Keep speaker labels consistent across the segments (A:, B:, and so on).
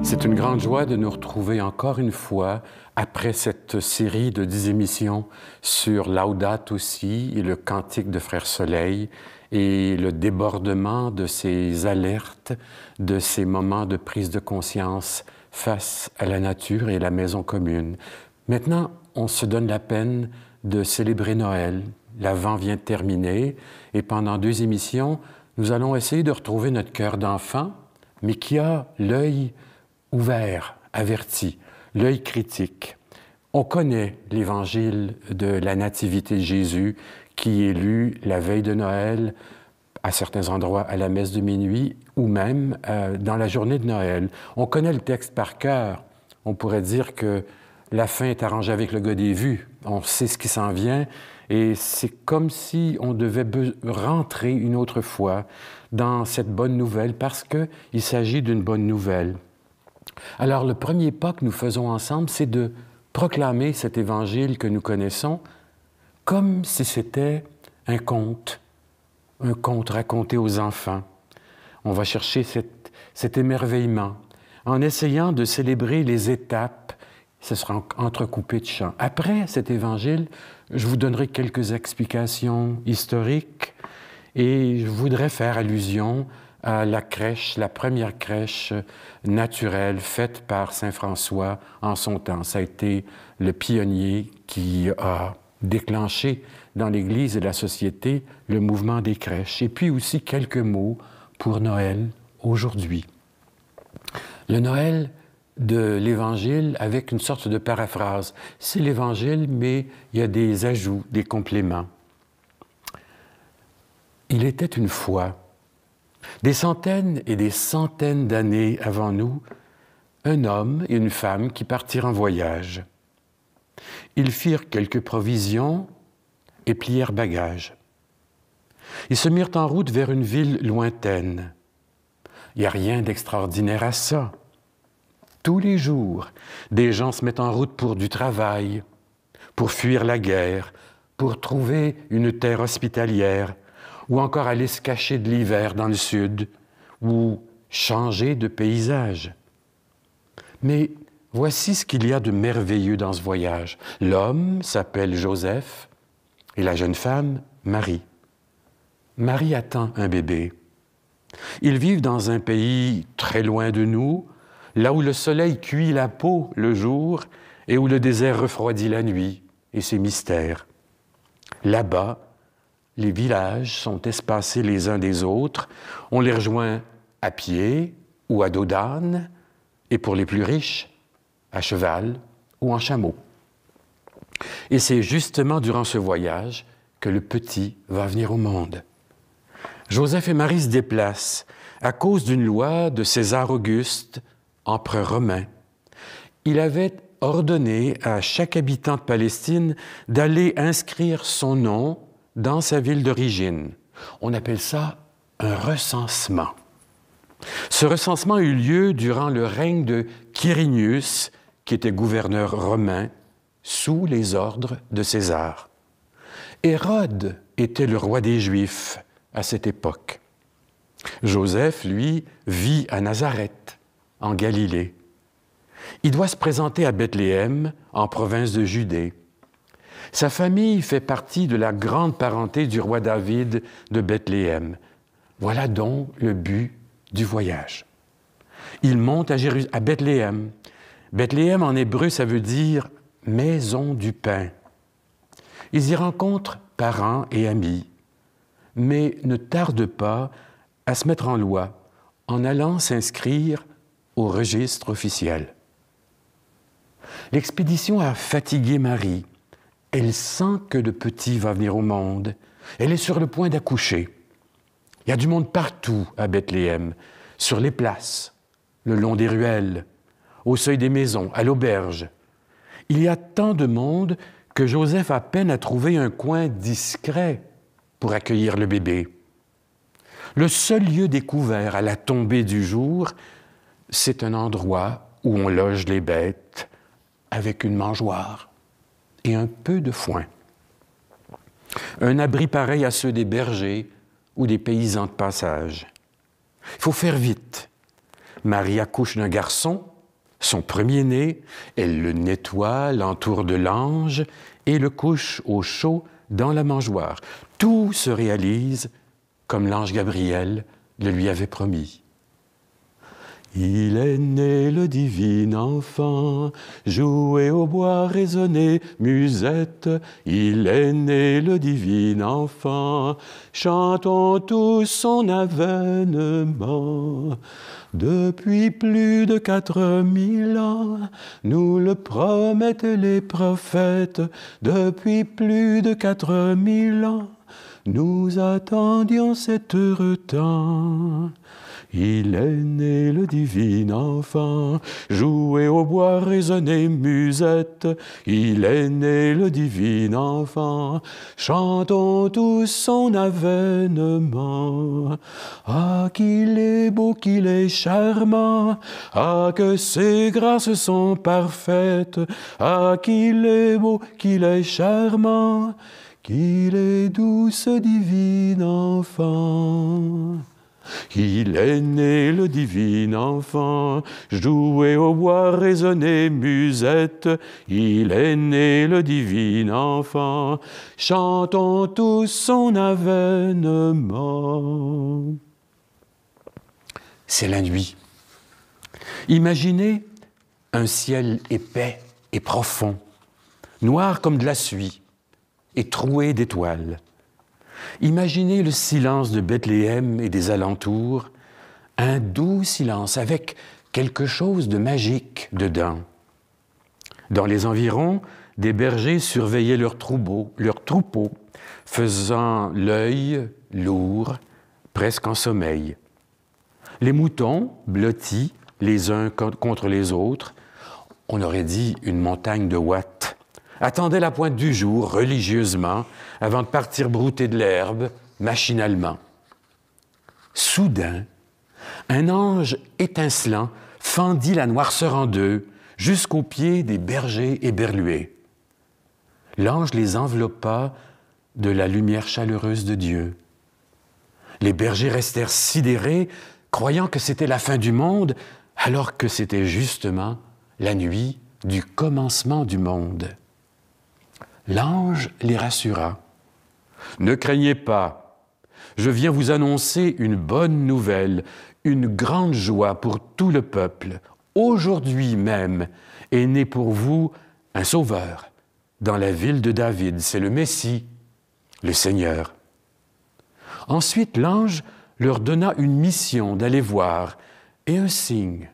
A: C'est une grande joie de nous retrouver encore une fois après cette série de 10 émissions sur Laudate aussi et le cantique de Frère Soleil et le débordement de ces alertes, de ces moments de prise de conscience face à la nature et la maison commune. Maintenant, on se donne la peine de célébrer Noël. L'Avent vient de terminer et pendant 2 émissions, nous allons essayer de retrouver notre cœur d'enfant, mais qui a l'œil ouvert, averti, l'œil critique. On connaît l'évangile de la Nativité de Jésus qui est lu la veille de Noël, à certains endroits à la messe de minuit ou même dans la journée de Noël. On connaît le texte par cœur. On pourrait dire que la fin est arrangée avec le gars des vues. On sait ce qui s'en vient et c'est comme si on devait rentrer une autre fois dans cette bonne nouvelle parce qu'il s'agit d'une bonne nouvelle. Alors, le premier pas que nous faisons ensemble, c'est de proclamer cet évangile que nous connaissons comme si c'était un conte raconté aux enfants. On va chercher cet émerveillement en essayant de célébrer les étapes. Ce sera entrecoupé de chants. Après cet évangile, je vous donnerai quelques explications historiques et je voudrais faire allusion à la crèche, la première crèche naturelle faite par saint François en son temps. Ça a été le pionnier qui a déclenché dans l'Église et la société le mouvement des crèches. Et puis aussi quelques mots pour Noël aujourd'hui. Le Noël de l'Évangile avec une sorte de paraphrase. C'est l'Évangile, mais il y a des ajouts, des compléments. Il était une fois, des centaines et des centaines d'années avant nous, un homme et une femme qui partirent en voyage. Ils firent quelques provisions et plièrent bagages. Ils se mirent en route vers une ville lointaine. Il n'y a rien d'extraordinaire à ça. Tous les jours, des gens se mettent en route pour du travail, pour fuir la guerre, pour trouver une terre hospitalière, ou encore aller se cacher de l'hiver dans le sud, ou changer de paysage. Mais voici ce qu'il y a de merveilleux dans ce voyage. L'homme s'appelle Joseph et la jeune femme, Marie. Marie attend un bébé. Ils vivent dans un pays très loin de nous, là où le soleil cuit la peau le jour et où le désert refroidit la nuit et ses mystères. Là-bas, les villages sont espacés les uns des autres. On les rejoint à pied ou à dos d'âne, et pour les plus riches, à cheval ou en chameau. Et c'est justement durant ce voyage que le petit va venir au monde. Joseph et Marie se déplacent à cause d'une loi de César Auguste, empereur romain. Il avait ordonné à chaque habitant de Palestine d'aller inscrire son nom dans sa ville d'origine. On appelle ça un recensement. Ce recensement eut lieu durant le règne de Quirinius, qui était gouverneur romain, sous les ordres de César. Hérode était le roi des Juifs à cette époque. Joseph, lui, vit à Nazareth, en Galilée. Il doit se présenter à Bethléem, en province de Judée. Sa famille fait partie de la grande parenté du roi David de Bethléem. Voilà donc le but du voyage. Il monte à Bethléem. Bethléem, en hébreu, ça veut dire « maison du pain ». Ils y rencontrent parents et amis, mais ne tardent pas à se mettre en loi en allant s'inscrire au registre officiel. L'expédition a fatigué Marie. Elle sent que le petit va venir au monde. Elle est sur le point d'accoucher. Il y a du monde partout à Bethléem, sur les places, le long des ruelles, au seuil des maisons, à l'auberge. Il y a tant de monde que Joseph a peine à trouver un coin discret pour accueillir le bébé. Le seul lieu découvert à la tombée du jour, c'est un endroit où on loge les bêtes avec une mangeoire et un peu de foin. Un abri pareil à ceux des bergers ou des paysans de passage. Il faut faire vite. Marie accouche d'un garçon Son premier-né, elle le nettoie, l'entoure de l'ange et le couche au chaud dans la mangeoire. Tout se réalise comme l'ange Gabriel le lui avait promis. Il est né le divin enfant, jouez au bois, résonnez, musette. Il est né le divin enfant, chantons tous son avènement. Depuis plus de 4000 ans, nous le promettent les prophètes. Depuis plus de 4000 ans, nous attendions cet heureux temps. Il est né le divin enfant, jouez au bois, résonnez, musette. Il est né le divin enfant, chantons tous son avènement. Ah, qu'il est beau, qu'il est charmant, ah, que ses grâces sont parfaites. Ah, qu'il est beau, qu'il est charmant, qu'il est doux ce divin enfant. Il est né le divin enfant, jouez au bois, résonnez, musette. Il est né le divin enfant, chantons tous son avènement. C'est la nuit. Imaginez un ciel épais et profond, noir comme de la suie et troué d'étoiles. Imaginez le silence de Bethléem et des alentours, un doux silence avec quelque chose de magique dedans. Dans les environs, des bergers surveillaient leurs troupeaux, faisant l'œil lourd, presque en sommeil. Les moutons, blottis les uns contre les autres, on aurait dit une montagne de watts, attendaient la pointe du jour religieusement avant de partir brouter de l'herbe machinalement. Soudain, un ange étincelant fendit la noirceur en deux jusqu'aux pieds des bergers éberlués. L'ange les enveloppa de la lumière chaleureuse de Dieu. Les bergers restèrent sidérés, croyant que c'était la fin du monde, alors que c'était justement la nuit du commencement du monde. L'ange les rassura. « Ne craignez pas, je viens vous annoncer une bonne nouvelle, une grande joie pour tout le peuple. Aujourd'hui même est né pour vous un sauveur dans la ville de David, c'est le Messie, le Seigneur. » Ensuite, l'ange leur donna une mission d'aller voir et un signe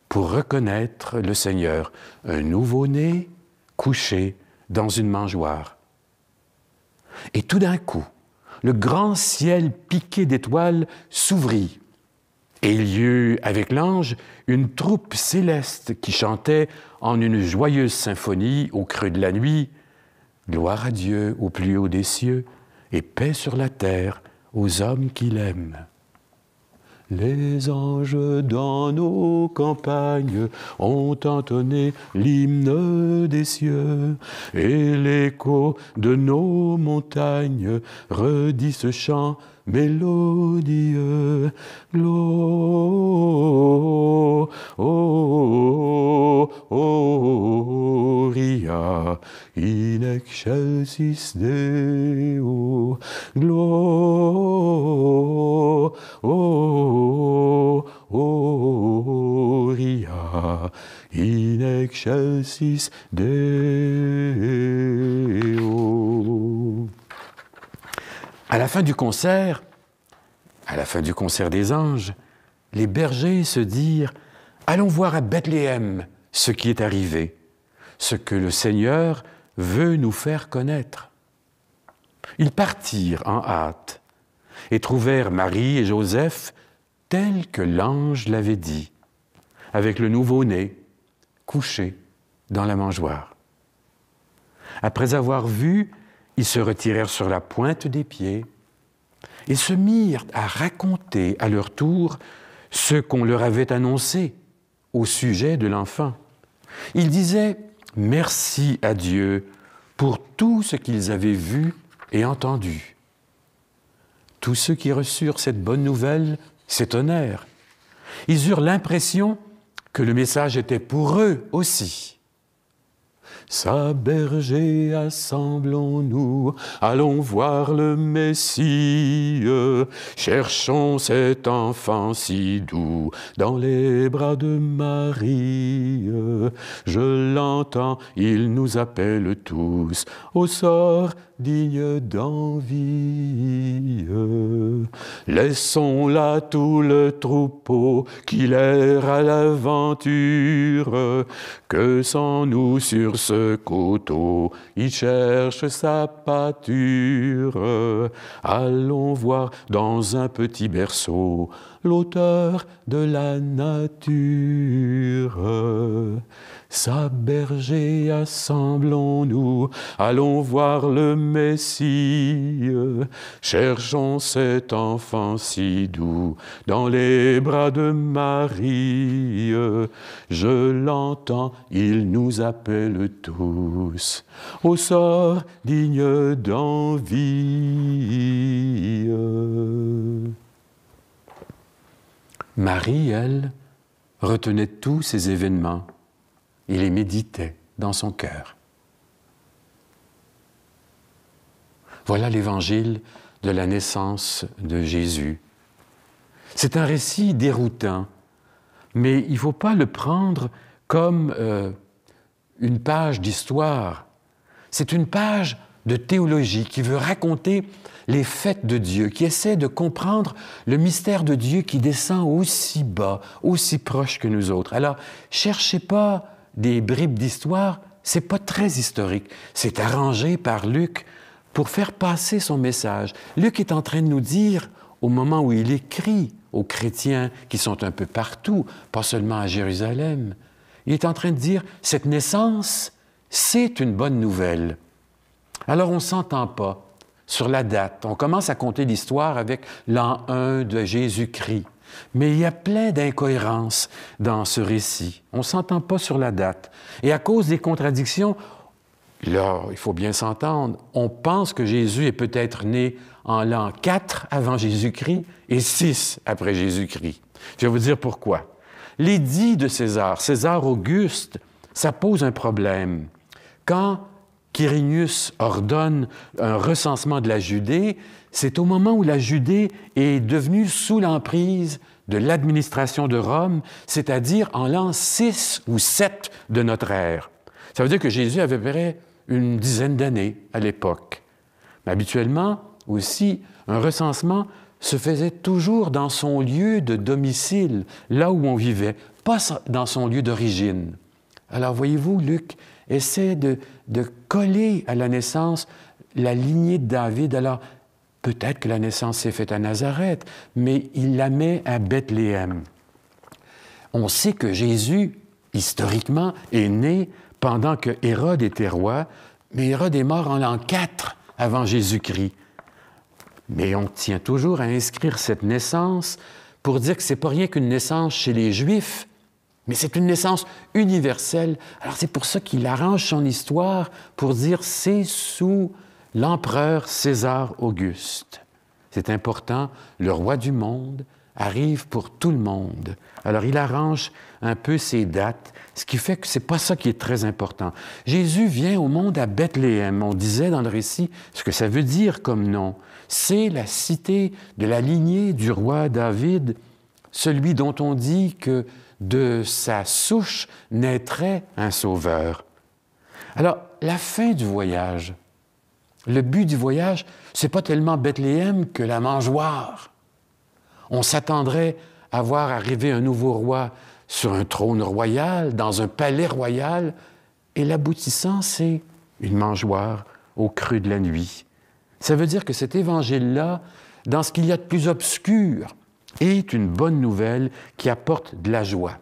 A: pour reconnaître le Seigneur, un nouveau-né couché dans une mangeoire. Et tout d'un coup, le grand ciel piqué d'étoiles s'ouvrit, et il y eut avec l'ange une troupe céleste qui chantait en une joyeuse symphonie au creux de la nuit « Gloire à Dieu au plus haut des cieux et paix sur la terre aux hommes qu'il aime ». Les anges dans nos campagnes ont entonné l'hymne des cieux, et l'écho de nos montagnes redit ce chant mélodieux. Gloria in excelsis Deo. Gloria in excelsis Deo. À la fin du concert des anges, les bergers se dirent « Allons voir à Bethléem ce qui est arrivé, ce que le Seigneur veut nous faire connaître. » Ils partirent en hâte et trouvèrent Marie et Joseph tels que l'ange l'avait dit, avec le nouveau-né couché dans la mangeoire. Après avoir vu, ils se retirèrent sur la pointe des pieds et se mirent à raconter à leur tour ce qu'on leur avait annoncé au sujet de l'enfant. Ils disaient « Merci à Dieu pour tout ce qu'ils avaient vu et entendu. » Tous ceux qui reçurent cette bonne nouvelle s'étonnèrent. Ils eurent l'impression que le message était pour eux aussi. Sa berger, assemblons-nous, allons voir le Messie, cherchons cet enfant si doux dans les bras de Marie. Je l'entends, il nous appelle tous au sort digne d'envie. Laissons là tout le troupeau qu'il erre à l'aventure, que sans nous sur ce coteau, il cherche sa pâture. Allons voir dans un petit berceau l'auteur de la nature. Sa berger, assemblons-nous, allons voir le Messie. Cherchons cet enfant si doux dans les bras de Marie. Je l'entends, il nous appelle tous au sort digne d'envie. Marie, elle, retenait tous ces événements et les méditait dans son cœur. Voilà l'évangile de la naissance de Jésus. C'est un récit déroutant, mais il ne faut pas le prendre comme une page d'histoire. C'est une page de théologie qui veut raconter les faits de Dieu, qui essaie de comprendre le mystère de Dieu qui descend aussi bas, aussi proche que nous autres. Alors, cherchez pas des bribes d'histoire, c'est pas très historique. C'est arrangé par Luc pour faire passer son message. Luc est en train de nous dire, au moment où il écrit aux chrétiens qui sont un peu partout, pas seulement à Jérusalem, il est en train de dire, cette naissance, c'est une bonne nouvelle. Alors on ne s'entend pas sur la date. On commence à compter l'histoire avec l'an 1 de Jésus-Christ. Mais il y a plein d'incohérences dans ce récit. On ne s'entend pas sur la date. Et à cause des contradictions, là, il faut bien s'entendre, on pense que Jésus est peut-être né en l'an 4 avant Jésus-Christ et 6 après Jésus-Christ. Je vais vous dire pourquoi. L'édit de César, César Auguste, ça pose un problème. Quand Quirinius ordonne un recensement de la Judée, c'est au moment où la Judée est devenue sous l'emprise de l'administration de Rome, c'est-à-dire en l'an 6 ou 7 de notre ère. Ça veut dire que Jésus avait à peu près une dizaine d'années à l'époque. Mais habituellement, aussi, un recensement se faisait toujours dans son lieu de domicile, là où on vivait, pas dans son lieu d'origine. Alors, voyez-vous, Luc essaie de coller à la naissance la lignée de David. Alors, peut-être que la naissance s'est faite à Nazareth, mais il la met à Bethléem. On sait que Jésus, historiquement, est né pendant que Hérode était roi, mais Hérode est mort en l'an 4 avant Jésus-Christ. Mais on tient toujours à inscrire cette naissance pour dire que ce n'est pas rien qu'une naissance chez les Juifs, mais c'est une naissance universelle. Alors c'est pour ça qu'il arrange son histoire pour dire c'est sous l'empereur César Auguste. C'est important, le roi du monde arrive pour tout le monde. Alors il arrange un peu ses dates, ce qui fait que ce n'est pas ça qui est très important. Jésus vient au monde à Bethléem. On disait dans le récit ce que ça veut dire comme nom. C'est la cité de la lignée du roi David, celui dont on dit que de sa souche naîtrait un sauveur. Alors, la fin du voyage, le but du voyage, ce n'est pas tellement Bethléem que la mangeoire. On s'attendrait à voir arriver un nouveau roi sur un trône royal, dans un palais royal, et l'aboutissant, c'est une mangeoire au creux de la nuit. Ça veut dire que cet évangile-là, dans ce qu'il y a de plus obscur, est une bonne nouvelle qui apporte de la joie.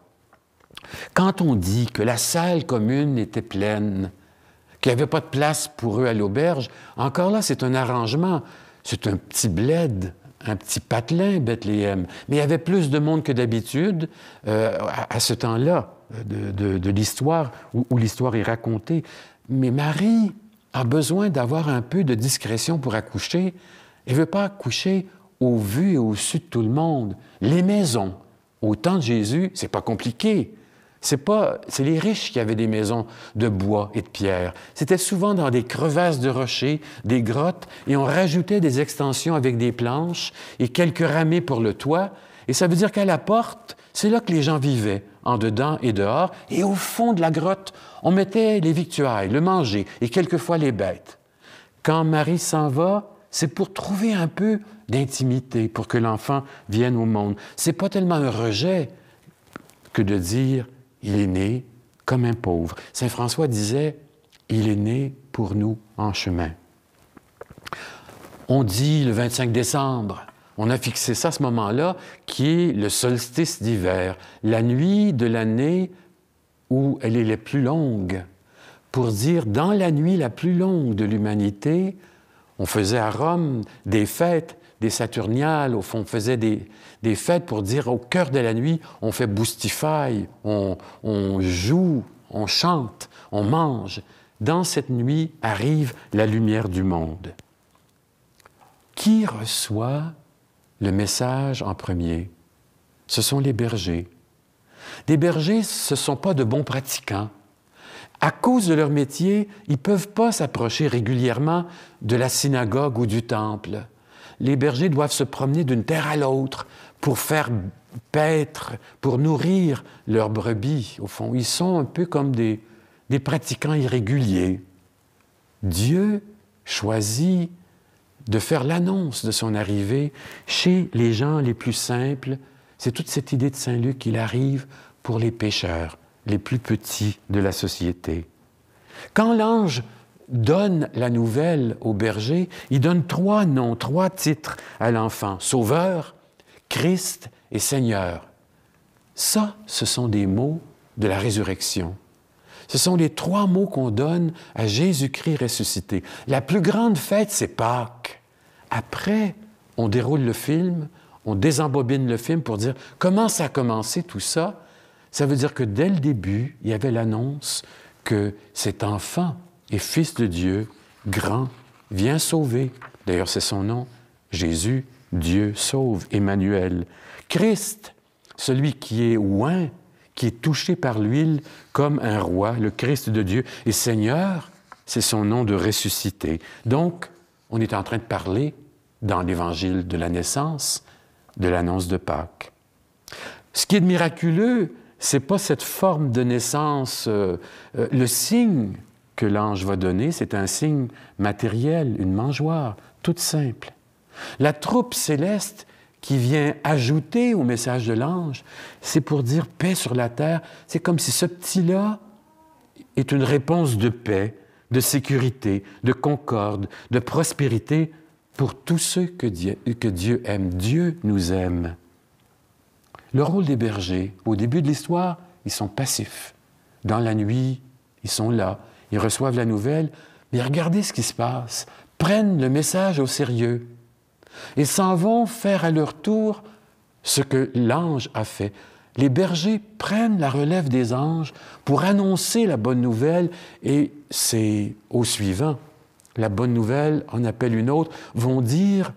A: Quand on dit que la salle commune était pleine, qu'il n'y avait pas de place pour eux à l'auberge, encore là, c'est un arrangement. C'est un petit bled, un petit patelin, Bethléem. Mais il y avait plus de monde que d'habitude à ce temps-là de l'histoire, où l'histoire est racontée. Mais Marie a besoin d'avoir un peu de discrétion pour accoucher. Elle ne veut pas accoucher au vu et au su de tout le monde. Les maisons, au temps de Jésus, c'est pas compliqué. C'est les riches qui avaient des maisons de bois et de pierre. C'était souvent dans des crevasses de rochers, des grottes, et on rajoutait des extensions avec des planches et quelques ramées pour le toit. Et ça veut dire qu'à la porte, c'est là que les gens vivaient, en dedans et dehors. Et au fond de la grotte, on mettait les victuailles, le manger et quelquefois les bêtes. Quand Marie s'en va, c'est pour trouver un peu d'intimité, pour que l'enfant vienne au monde. C'est pas tellement un rejet que de dire « il est né comme un pauvre ». Saint François disait « il est né pour nous en chemin ». On dit le 25 décembre, on a fixé ça à ce moment-là, qui est le solstice d'hiver, la nuit de l'année où elle est la plus longue, pour dire dans la nuit la plus longue de l'humanité, on faisait à Rome des fêtes, des Saturniales, au fond, on faisait des fêtes pour dire au cœur de la nuit, on fait boostify, on joue, on chante, on mange. Dans cette nuit arrive la lumière du monde. Qui reçoit le message en premier? Ce sont les bergers. Les bergers, ce ne sont pas de bons pratiquants. À cause de leur métier, ils ne peuvent pas s'approcher régulièrement de la synagogue ou du temple. Les bergers doivent se promener d'une terre à l'autre pour faire paître, pour nourrir leurs brebis. Au fond, ils sont un peu comme des pratiquants irréguliers. Dieu choisit de faire l'annonce de son arrivée chez les gens les plus simples. C'est toute cette idée de Saint Luc qu'il arrive pour les pécheurs, les plus petits de la société. Quand l'ange donne la nouvelle au berger, il donne 3 noms, 3 titres à l'enfant: Sauveur, Christ et Seigneur. Ça, ce sont des mots de la résurrection. Ce sont les 3 mots qu'on donne à Jésus-Christ ressuscité. La plus grande fête, c'est Pâques. Après, on déroule le film, on désembobine le film pour dire comment ça a commencé tout ça. Ça veut dire que dès le début, il y avait l'annonce que cet enfant est fils de Dieu, grand, vient sauver. D'ailleurs, c'est son nom, Jésus, Dieu sauve, Emmanuel. Christ, celui qui est oint, qui est touché par l'huile comme un roi, le Christ de Dieu. Et Seigneur, c'est son nom de ressuscité. Donc, on est en train de parler, dans l'Évangile de la naissance, de l'annonce de Pâques. Ce qui est miraculeux, ce n'est pas cette forme de naissance, le signe que l'ange va donner, c'est un signe matériel, une mangeoire, toute simple. La troupe céleste qui vient ajouter au message de l'ange, c'est pour dire paix sur la terre. C'est comme si ce petit-là est une réponse de paix, de sécurité, de concorde, de prospérité pour tous ceux que Dieu aime. Dieu nous aime. Le rôle des bergers, au début de l'histoire, ils sont passifs. Dans la nuit, ils sont là, ils reçoivent la nouvelle, mais regardez ce qui se passe. Prennent le message au sérieux. Ils s'en vont faire à leur tour ce que l'ange a fait. Les bergers prennent la relève des anges pour annoncer la bonne nouvelle, et c'est au suivant. La bonne nouvelle en appelle une autre, vont dire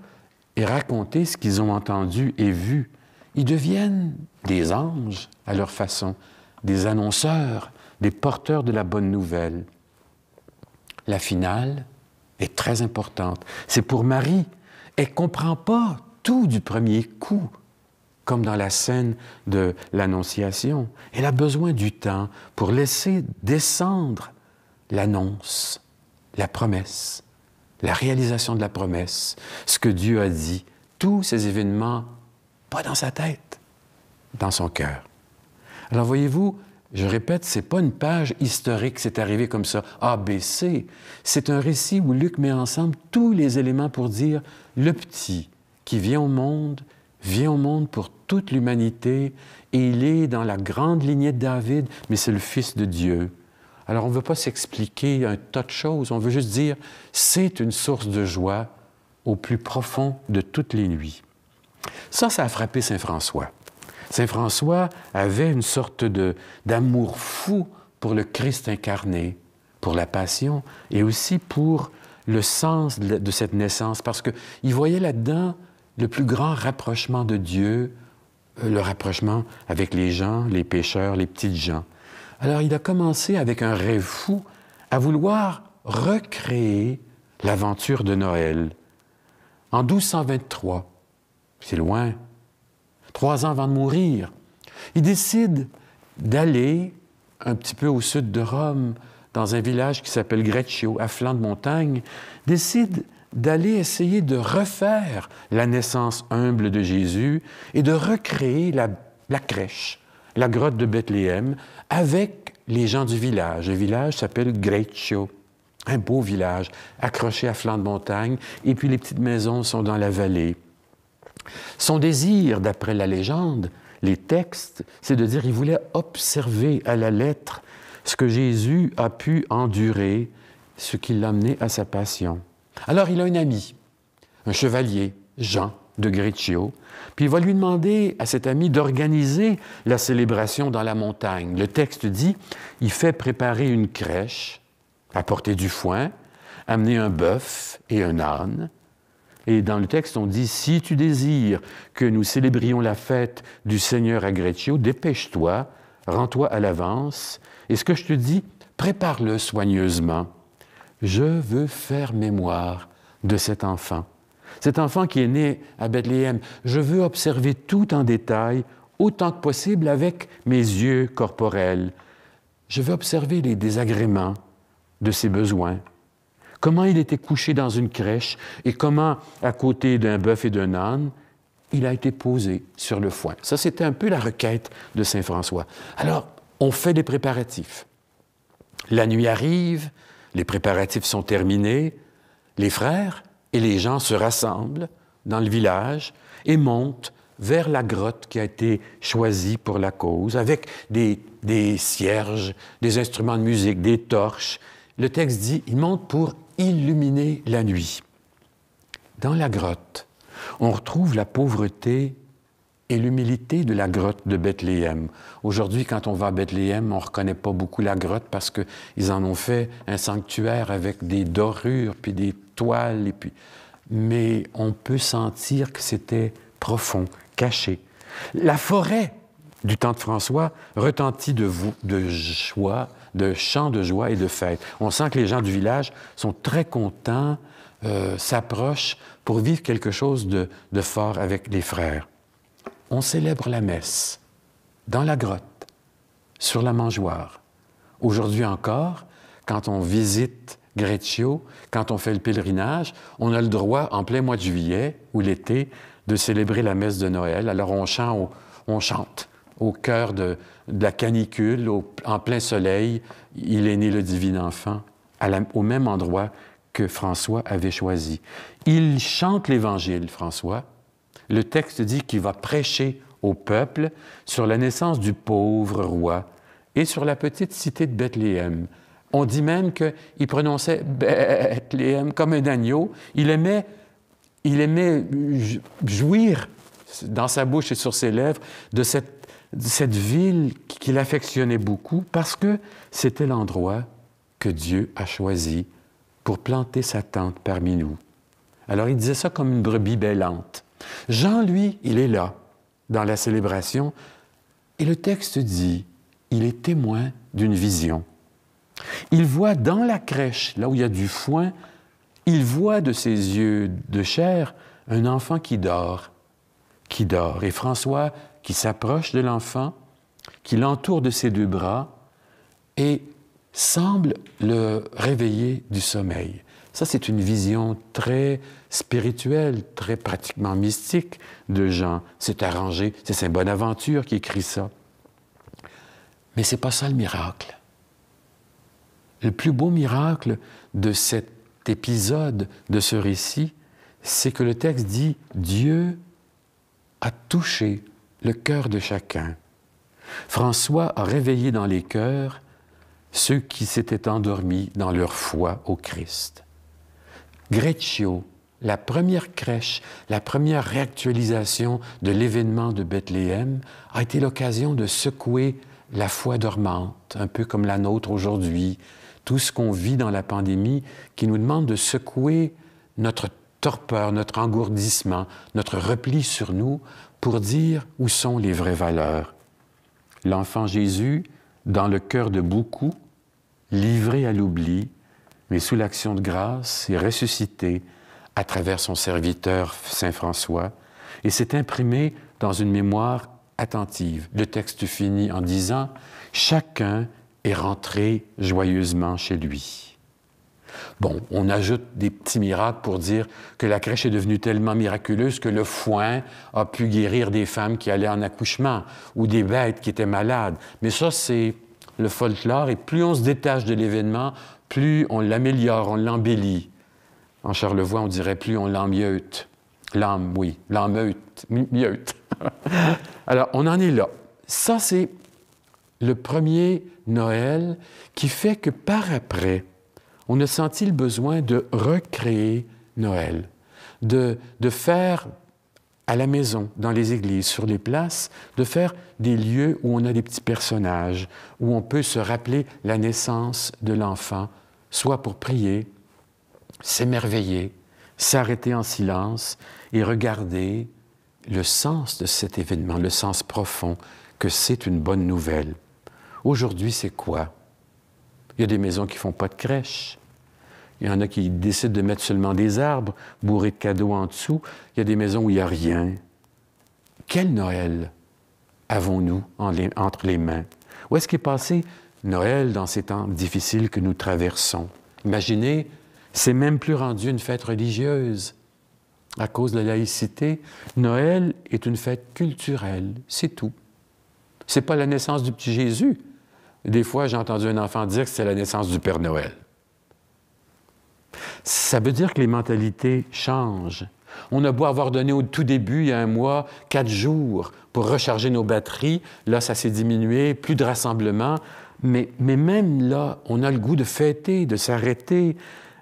A: et raconter ce qu'ils ont entendu et vu. Ils deviennent des anges à leur façon, des annonceurs, des porteurs de la bonne nouvelle. La finale est très importante. C'est pour Marie. Elle ne comprend pas tout du premier coup, comme dans la scène de l'Annonciation. Elle a besoin du temps pour laisser descendre l'annonce, la promesse, la réalisation de la promesse, ce que Dieu a dit, tous ces événements, pas dans sa tête, dans son cœur. Alors voyez-vous, je répète, ce n'est pas une page historique, c'est arrivé comme ça, A, B, C. C'est un récit où Luc met ensemble tous les éléments pour dire le petit qui vient au monde pour toute l'humanité, et il est dans la grande lignée de David, mais c'est le Fils de Dieu. Alors on ne veut pas s'expliquer un tas de choses, on veut juste dire c'est une source de joie au plus profond de toutes les nuits. Ça a frappé Saint François. Saint François avait une sorte d'amour fou pour le Christ incarné, pour la Passion, et aussi pour le sens de cette naissance, parce qu'il voyait là-dedans le plus grand rapprochement de Dieu, le rapprochement avec les gens, les pécheurs, les petites gens. Alors il a commencé avec un rêve fou à vouloir recréer l'aventure de Noël. En 1223, c'est loin, 3 ans avant de mourir, il décide d'aller un petit peu au sud de Rome, dans un village qui s'appelle Greccio, à flanc de montagne, décide d'aller essayer de refaire la naissance humble de Jésus et de recréer la crèche, la grotte de Bethléem, avec les gens du village. Le village s'appelle Greccio, un beau village, accroché à flanc de montagne, et puis les petites maisons sont dans la vallée. Son désir, d'après la légende, les textes, c'est de dire qu'il voulait observer à la lettre ce que Jésus a pu endurer, ce qui l'a amené à sa passion. Alors il a un ami, un chevalier, Jean de Greccio, puis il va lui demander à cet ami d'organiser la célébration dans la montagne. Le texte dit, il fait préparer une crèche, apporter du foin, amener un bœuf et un âne. Et dans le texte, on dit, si tu désires que nous célébrions la fête du Seigneur à Greccio, dépêche-toi, rends-toi à l'avance, et ce que je te dis, prépare-le soigneusement. Je veux faire mémoire de cet enfant qui est né à Bethléem. Je veux observer tout en détail, autant que possible avec mes yeux corporels. Je veux observer les désagréments de ses besoins. Comment il était couché dans une crèche et comment, à côté d'un bœuf et d'un âne, il a été posé sur le foin. Ça, c'était un peu la requête de saint François. Alors, on fait des préparatifs. La nuit arrive, les préparatifs sont terminés, les frères et les gens se rassemblent dans le village et montent vers la grotte qui a été choisie pour la cause, avec des cierges, des instruments de musique, des torches. Le texte dit, ils montent pour illuminer la nuit. Dans la grotte, on retrouve la pauvreté et l'humilité de la grotte de Bethléem. Aujourd'hui, quand on va à Bethléem, on ne reconnaît pas beaucoup la grotte parce qu'ils en ont fait un sanctuaire avec des dorures, puis des toiles, mais on peut sentir que c'était profond, caché. La forêt du temps de François retentit de joie, de chants de joie et de fête. On sent que les gens du village sont très contents, s'approchent pour vivre quelque chose de fort avec les frères. On célèbre la messe dans la grotte, sur la mangeoire. Aujourd'hui encore, quand on visite Greccio, quand on fait le pèlerinage, on a le droit, en plein mois de juillet ou l'été, de célébrer la messe de Noël. Alors on chante au cœur de la canicule, en plein soleil. Il est né le divin enfant, au même endroit que François avait choisi. Il chante l'Évangile, François. Le texte dit qu'il va prêcher au peuple sur la naissance du pauvre roi et sur la petite cité de Bethléem. On dit même qu'il prononçait Bethléem comme un agneau. Il aimait jouir dans sa bouche et sur ses lèvres de cette ville qu'il affectionnait beaucoup parce que c'était l'endroit que Dieu a choisi pour planter sa tente parmi nous. Alors il disait ça comme une brebis bêlante. Jean, lui, il est là, dans la célébration, et le texte dit, il est témoin d'une vision. Il voit dans la crèche, là où il y a du foin, il voit de ses yeux de chair un enfant qui dort. Et François, qui s'approche de l'enfant, qui l'entoure de ses 2 bras et semble le réveiller du sommeil. Ça, c'est une vision très spirituelle, très pratiquement mystique de Jean. C'est arrangé, c'est Saint Bonaventure qui écrit ça. Mais ce n'est pas ça le miracle. Le plus beau miracle de cet épisode, de ce récit, c'est que le texte dit « Dieu a touché le cœur de chacun. François a réveillé dans les cœurs ceux qui s'étaient endormis dans leur foi au Christ. » Greccio, la première crèche, la première réactualisation de l'événement de Bethléem, a été l'occasion de secouer la foi dormante, un peu comme la nôtre aujourd'hui. Tout ce qu'on vit dans la pandémie qui nous demande de secouer notre torpeur, notre engourdissement, notre repli sur nous pour dire où sont les vraies valeurs. L'enfant Jésus, dans le cœur de beaucoup, livré à l'oubli, mais sous l'action de grâce, est ressuscité à travers son serviteur Saint François, et s'est imprimé dans une mémoire attentive. Le texte finit en disant « Chacun est rentré joyeusement chez lui ». Bon, on ajoute des petits miracles pour dire que la crèche est devenue tellement miraculeuse que le foin a pu guérir des femmes qui allaient en accouchement ou des bêtes qui étaient malades. Mais ça, c'est le folklore, et plus on se détache de l'événement, plus on l'améliore, on l'embellit. En Charlevoix, on dirait plus on l'emmieute. L'emmeute, mieute. Alors, on en est là. Ça, c'est le premier Noël qui fait que par après, on a senti le besoin de recréer Noël, de faire à la maison, dans les églises, sur les places, de faire des lieux où on a des petits personnages, où on peut se rappeler la naissance de l'enfant, soit pour prier, s'émerveiller, s'arrêter en silence et regarder le sens de cet événement, le sens profond que c'est une bonne nouvelle. Aujourd'hui, c'est quoi? Il y a des maisons qui ne font pas de crèche. Il y en a qui décident de mettre seulement des arbres bourrés de cadeaux en dessous. Il y a des maisons où il n'y a rien. Quel Noël avons-nous entre les mains? Où est-ce qu'est passé Noël dans ces temps difficiles que nous traversons? Imaginez, c'est même plus rendu une fête religieuse. À cause de la laïcité, Noël est une fête culturelle, c'est tout. C'est pas la naissance du petit Jésus. Des fois, j'ai entendu un enfant dire que c'est la naissance du Père Noël. Ça veut dire que les mentalités changent. On a beau avoir donné au tout début, il y a un mois, 4 jours pour recharger nos batteries. Là, ça s'est diminué, plus de rassemblements. Mais même là, on a le goût de fêter, de s'arrêter.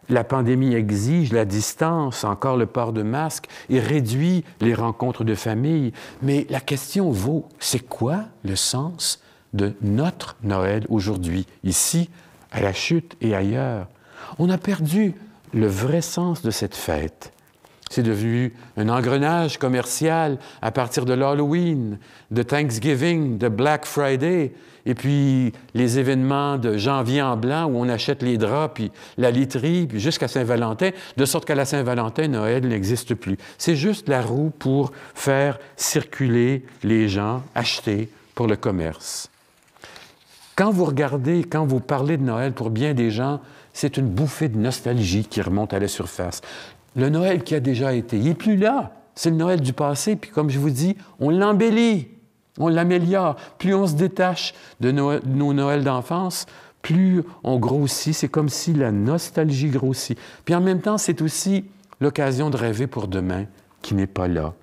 A: La pandémie exige la distance, encore le port de masque, et réduit les rencontres de famille. Mais la question vaut, c'est quoi le sens de notre Noël aujourd'hui, ici, à la Chute et ailleurs? On a perdu le vrai sens de cette fête. C'est devenu un engrenage commercial à partir de l'Halloween, de Thanksgiving, de Black Friday, et puis les événements de janvier en blanc où on achète les draps, puis la literie, puis jusqu'à Saint-Valentin, de sorte qu'à la Saint-Valentin, Noël n'existe plus. C'est juste la roue pour faire circuler les gens, acheter pour le commerce. Quand vous regardez, quand vous parlez de Noël, pour bien des gens, c'est une bouffée de nostalgie qui remonte à la surface. Le Noël qui a déjà été, il n'est plus là. C'est le Noël du passé, puis comme je vous dis, on l'embellit, on l'améliore. Plus on se détache de nos Noëls d'enfance, plus on grossit. C'est comme si la nostalgie grossit. Puis en même temps, c'est aussi l'occasion de rêver pour demain qui n'est pas là.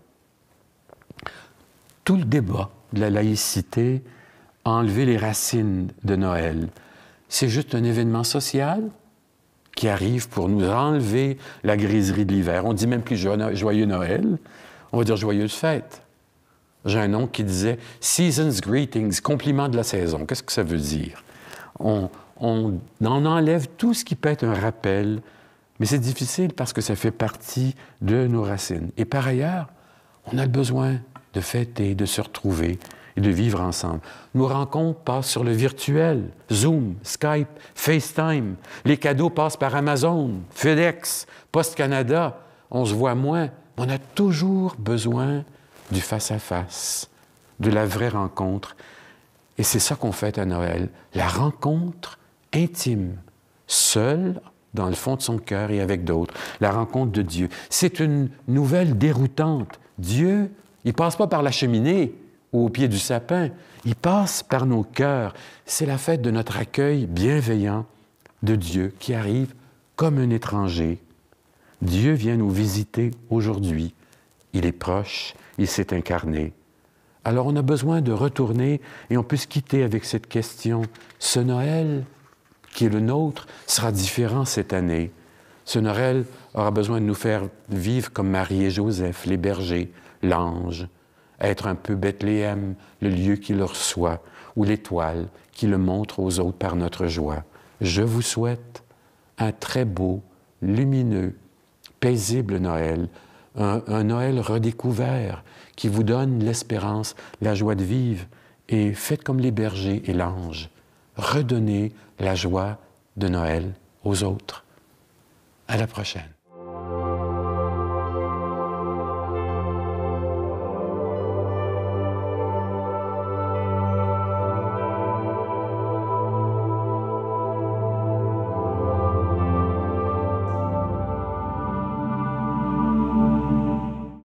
A: Tout le débat de la laïcité a enlevé les racines de Noël. C'est juste un événement social qui arrive pour nous enlever la griserie de l'hiver. On ne dit même plus joyeux Noël, on va dire joyeuse fête. J'ai un oncle qui disait « Season's Greetings », compliment de la saison. Qu'est-ce que ça veut dire? On enlève tout ce qui peut être un rappel, mais c'est difficile parce que ça fait partie de nos racines. Et par ailleurs, on a le besoin de fêter, de se retrouver et de vivre ensemble. Nos rencontres passent sur le virtuel, Zoom, Skype, FaceTime. Les cadeaux passent par Amazon, FedEx, Post Canada. On se voit moins. On a toujours besoin du face-à-face, de la vraie rencontre. Et c'est ça qu'on fête à Noël, la rencontre intime, seule, dans le fond de son cœur et avec d'autres, la rencontre de Dieu. C'est une nouvelle déroutante. Dieu, il ne passe pas par la cheminée ou au pied du sapin, il passe par nos cœurs. C'est la fête de notre accueil bienveillant de Dieu qui arrive comme un étranger. Dieu vient nous visiter aujourd'hui. Il est proche, il s'est incarné. Alors on a besoin de retourner et on peut se quitter avec cette question. Ce Noël qui est le nôtre sera différent cette année. Ce Noël aura besoin de nous faire vivre comme Marie et Joseph, les bergers, l'ange, être un peu Bethléem, le lieu qui le reçoit, ou l'étoile qui le montre aux autres par notre joie. Je vous souhaite un très beau, lumineux, paisible Noël, un Noël redécouvert qui vous donne l'espérance, la joie de vivre, et faites comme les bergers et l'ange. redonner la joie de Noël aux autres. À la prochaine.